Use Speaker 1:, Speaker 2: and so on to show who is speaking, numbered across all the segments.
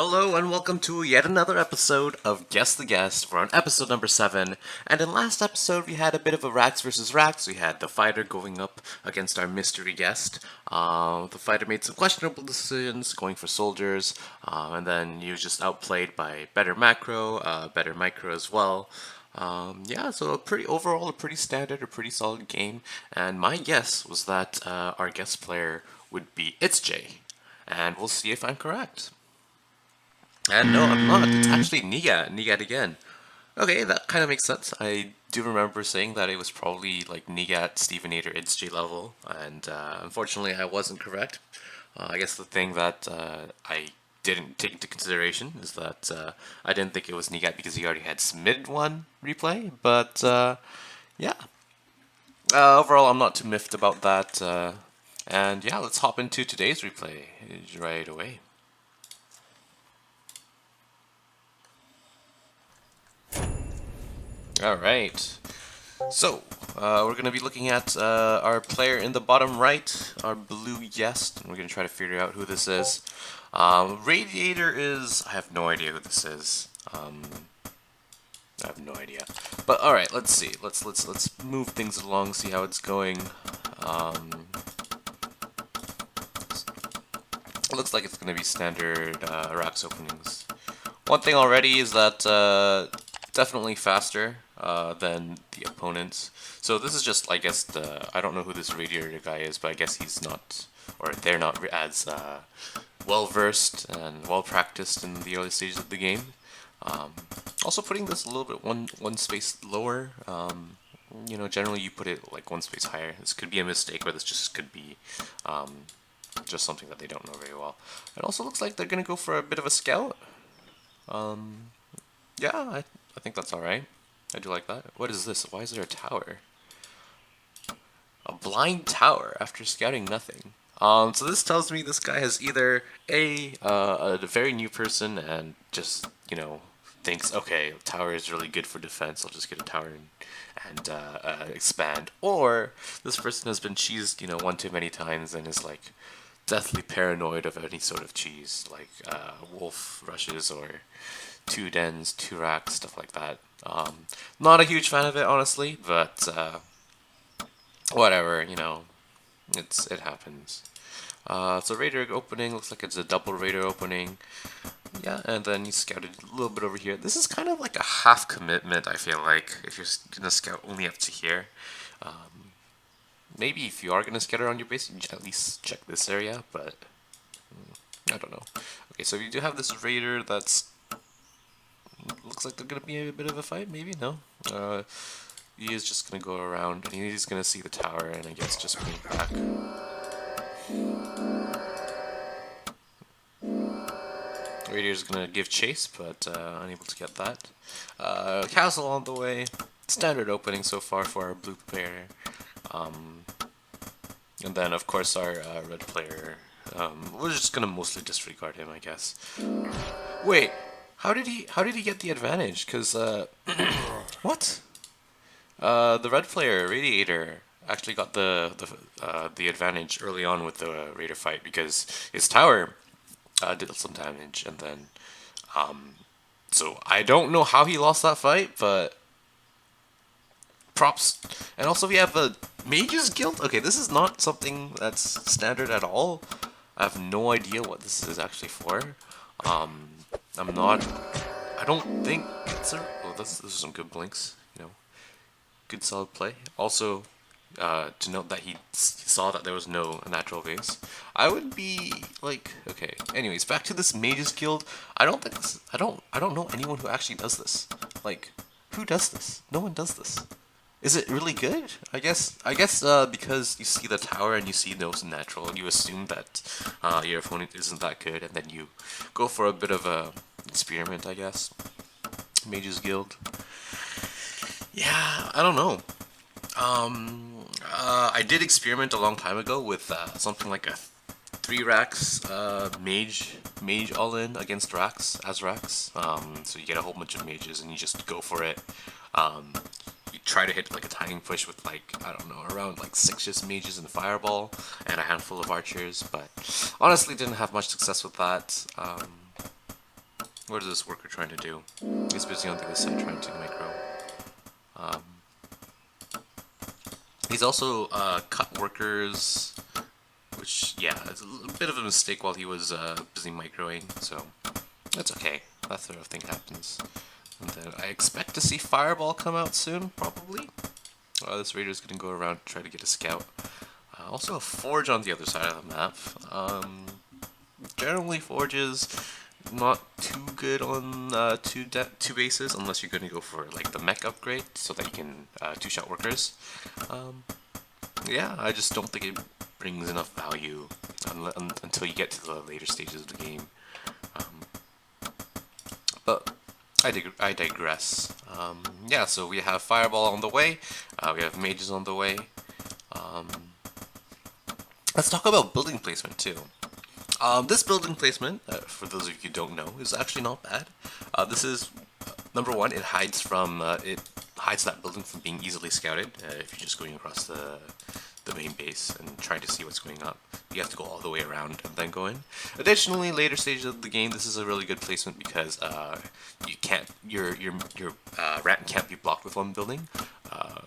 Speaker 1: Hello and welcome to yet another episode of Guess the Guest. We're on episode number 7, and in last episode we had a bit of a Rax versus Rax. We had the fighter going up against our mystery guest. The fighter made some questionable decisions, going for soldiers, and then he was just outplayed by better macro, better micro as well. Yeah, so a pretty standard, a pretty solid game. And my guess was that our guest player would be itzJ, and we'll see if I'm correct. And no, I'm not. It's actually Nigat. Nigat again. Okay, that kind of makes sense. I do remember saying that it was probably like Nigat, Stevenator, itzJ level, and unfortunately I wasn't correct. I guess the thing that I didn't take into consideration is that I didn't think it was Nigat because he already had submitted one replay, but yeah. Overall, I'm not too miffed about that. And yeah, let's hop into today's replay right away. Alright, so we're going to be looking at our player in the bottom right, our blue guest, and we're going to try to figure out who this is. Radiator is, I have no idea who this is. I have no idea. But alright, let's see. Let's move things along, see how it's going. It looks like it's going to be standard racks openings. One thing already is that definitely faster than the opponents. So this is just, I guess, I don't know who this Radiator guy is, but I guess he's not, or they're not as well-versed and well-practiced in the early stages of the game. Also putting this a little bit one space lower. You know, generally you put it like one space higher. This could be a mistake, or this just could be just something that they don't know very well. It also looks like they're going to go for a bit of a scout. Yeah, I think that's alright. I do like that. What is this? Why is there a tower? A blind tower after scouting nothing. So this tells me this guy has either a very new person and just, you know, thinks, okay, tower is really good for defense, I'll just get a tower and expand. Or this person has been cheesed, you know, one too many times and is like deathly paranoid of any sort of cheese, like wolf rushes or two dens, two racks, stuff like that. Not a huge fan of it, honestly, but whatever, you know, it happens. So Raider opening looks like it's a double Raider opening. Yeah, and then you scouted a little bit over here. This is kind of like a half commitment, I feel like, if you're gonna scout only up to here. Maybe if you are gonna scout around your base, you at least check this area, but I don't know. Okay, so you do have this Raider that's looks like they're gonna be a bit of a fight, maybe? No? He is just gonna go around, and he's gonna see the tower, and I guess just bring it back. Raider's gonna give chase, but unable to get that. Castle on the way. Standard opening so far for our blue player. And then, of course, our red player. We're just gonna mostly disregard him, I guess. Wait, how did he get the advantage? Cause what? The red player, Radiator, actually got the advantage early on with the Raider fight because his tower did some damage, and then so I don't know how he lost that fight, but props. And also we have a Mage's Guild. Okay, this is not something that's standard at all. I have no idea what this is actually for. I'm not. I don't think it's a. Oh, this is some good blinks. You know, good solid play. Also, to note that he saw that there was no natural base. I would be like, okay. Anyways, back to this Mage's Guild. I don't think this. I don't know anyone who actually does this. Like, who does this? No one does this. Is it really good? I guess because you see the tower and you see no natural, you assume that your opponent isn't that good, and then you go for a bit of a experiment, I guess. Mage's Guild. Yeah, I don't know. I did experiment a long time ago with something like a 3 racks mage all in against racks as racks. So you get a whole bunch of mages and you just go for it. You try to hit like a timing push with like, I don't know, around like 6 just mages and fireball and a handful of archers, but honestly didn't have much success with that. What is this worker trying to do? He's busy on the other side trying to micro. He's also cut workers, which, yeah, it's a bit of a mistake while he was busy microing, so that's okay. That sort of thing happens. And then I expect to see Fireball come out soon, probably. This raider's gonna go around to try to get a scout. Also a Forge on the other side of the map. Generally Forges not too good on two bases unless you're gonna go for like the mech upgrade so that you can two-shot workers. Yeah, I just don't think it brings enough value until you get to the later stages of the game. But I digress. Yeah, so we have Fireball on the way. We have Mages on the way. Let's talk about building placement too. This building placement, for those of you who don't know, is actually not bad. This is number one. It hides that building from being easily scouted. If you're just going across the main base and trying to see what's going up, you have to go all the way around and then go in. Additionally, later stages of the game, this is a really good placement because your ramp can't be blocked with one building.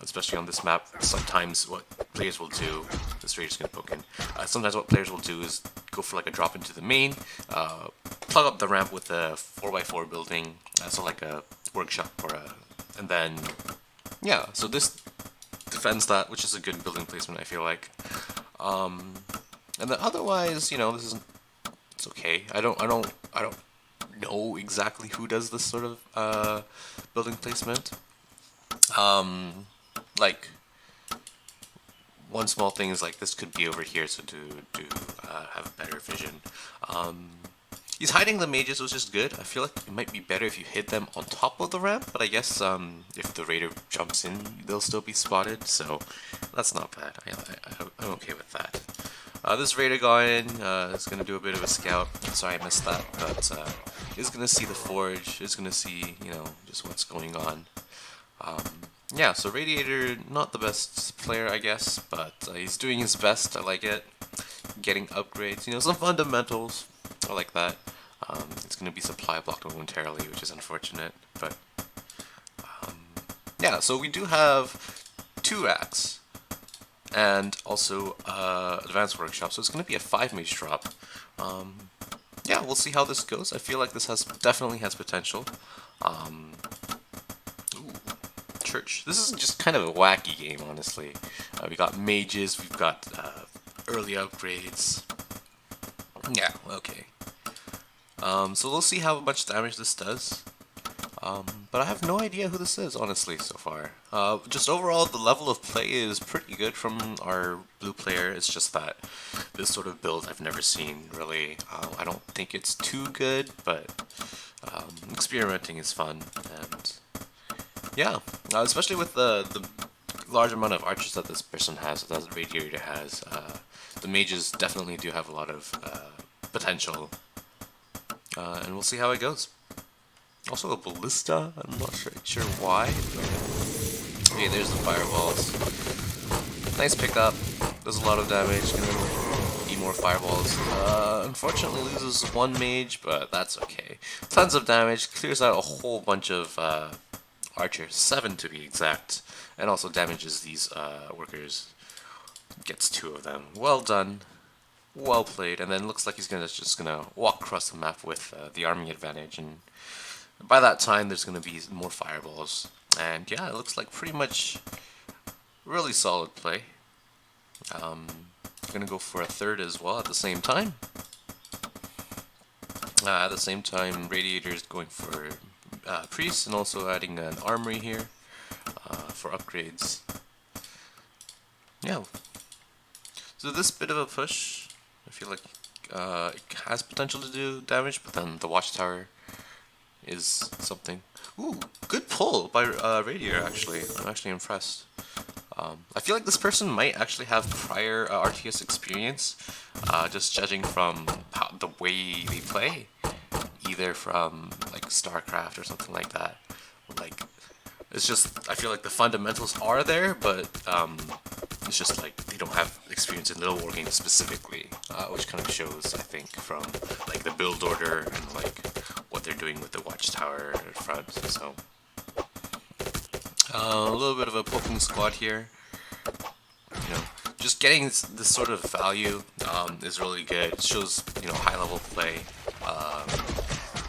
Speaker 1: Especially on this map, sometimes what players will do, this raider's gonna poke in. Sometimes what players will do is go for like a drop into the main, plug up the ramp with a 4x4 building, so like a workshop and then yeah. So this defends that, which is a good building placement, I feel like. And then otherwise, you know, it's okay. I don't know exactly who does this sort of building placement. Like one small thing is like this could be over here, so to have better vision. He's hiding the mages, which is good. I feel like it might be better if you hit them on top of the ramp, but I guess if the raider jumps in, they'll still be spotted, so that's not bad. I'm okay with that. This raider guy is going to do a bit of a scout. Sorry I missed that, but he's going to see the forge, he's going to see, you know, just what's going on. Yeah, so Radiator, not the best player, I guess, but he's doing his best. I like it. Getting upgrades, you know, some fundamentals. I like that. It's going to be supply blocked momentarily, which is unfortunate, but yeah, so we do have 2 racks and also advanced workshop, so it's going to be a 5 mage drop. Yeah, we'll see how this goes. I feel like this definitely has potential. Church. This is just kind of a wacky game, honestly. We got mages, we've got early upgrades. Yeah, okay. So we'll see how much damage this does. But I have no idea who this is, honestly, so far. Just overall, the level of play is pretty good from our blue player. It's just that this sort of build I've never seen, really. I don't think it's too good, but experimenting is fun. And yeah, especially with the large amount of archers that this person has, that the Radiator has, the mages definitely do have a lot of potential. And we'll see how it goes. Also a ballista, I'm not sure why. Okay, there's the fireballs. Nice pickup, does a lot of damage, gonna need more fireballs. Unfortunately loses 1 mage, but that's okay. Tons of damage, clears out a whole bunch of archers, 7 to be exact, and also damages these workers. Gets 2 of them. Well done. Well played. And then looks like he's just gonna walk across the map with the army advantage, and by that time there's gonna be more fireballs. And yeah, it looks like pretty much really solid play. Gonna go for a 3rd as well at the same time. At the same time, Radiator is going for priest and also adding an armory here for upgrades. Yeah. So this bit of a push, I feel like it has potential to do damage, but then the watchtower is something. Ooh, good pull by Radiator, actually. I'm actually impressed. I feel like this person might actually have prior RTS experience, just judging from the way they play, either from like StarCraft or something like that. Like, it's just, I feel like the fundamentals are there, but it's just like they don't have experience in Little War games specifically, which kind of shows, I think, from like the build order and like what what they're doing with the watchtower in front. So a little bit of a poking squad here. You know, just getting this sort of value is really good. It shows, you know, high level play.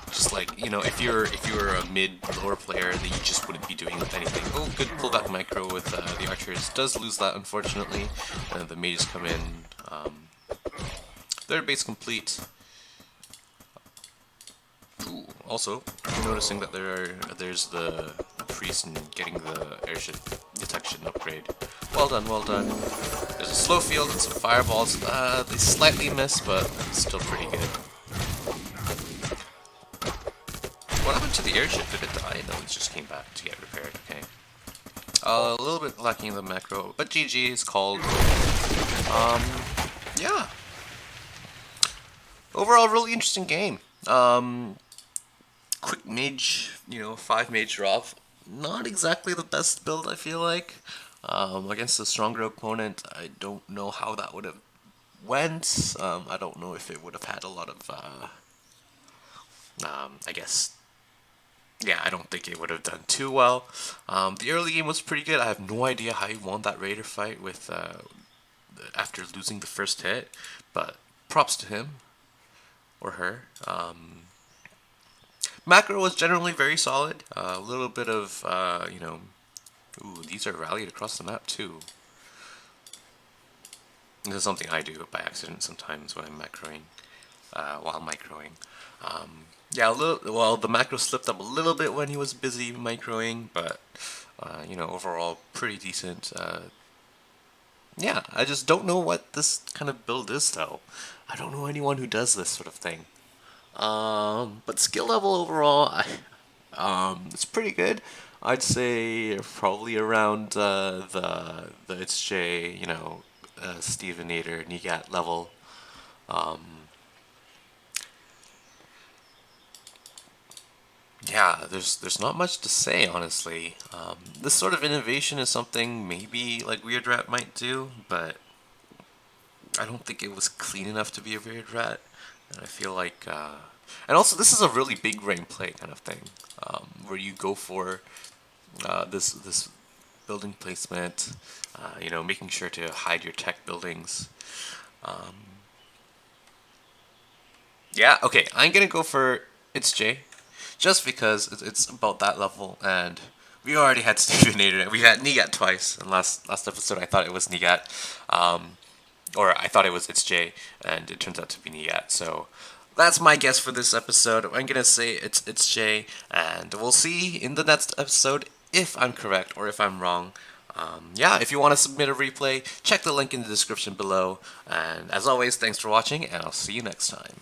Speaker 1: Just like, you know, if you're a mid lower player, then you just wouldn't be doing anything. Oh, good pullback micro with the archers. Does lose that, unfortunately. And the mages come in. Third base complete. Ooh, also, noticing that there's the priest and getting the airship detection upgrade. Well done, well done. There's a slow field and some fireballs. They slightly miss, but still pretty good. What happened to the airship? Did it die? No, it just came back to get repaired. Okay. A little bit lacking in the macro, but GG is called. Yeah. Overall, really interesting game. Quick mage, you know, 5 mage drop. Not exactly the best build, I feel like. Against a stronger opponent, I don't know how that would have went. I don't know if it would have had a lot of, I guess, yeah, I don't think it would have done too well. The early game was pretty good. I have no idea how he won that Raider fight with after losing the first hit, but props to him or her. Macro was generally very solid. A little bit of, you know, ooh, these are rallied across the map too. This is something I do by accident sometimes when I'm macroing, while microing. Yeah, well, the macro slipped up a little bit when he was busy microing, but, you know, overall pretty decent. Yeah, I just don't know what this kind of build is, though. I don't know anyone who does this sort of thing. But skill level overall, it's pretty good. I'd say probably around the itzJ, you know, Stevenator, Negat level. Yeah, there's not much to say, honestly. This sort of innovation is something maybe like Weird Rat might do, but I don't think it was clean enough to be a Weird Rat. And I feel like, and also this is a really big brain play kind of thing, where you go for this building placement, you know, making sure to hide your tech buildings. Yeah, okay, I'm gonna go for itzJ, just because it's about that level, and we already had Stevenator. We had Negat twice, and last episode I thought it was Negat, or I thought it was itzJ, and it turns out to be Negat. So that's my guess for this episode. I'm gonna say it's itzJ, and we'll see in the next episode if I'm correct or if I'm wrong. Yeah, if you want to submit a replay, check the link in the description below. And as always, thanks for watching, and I'll see you next time.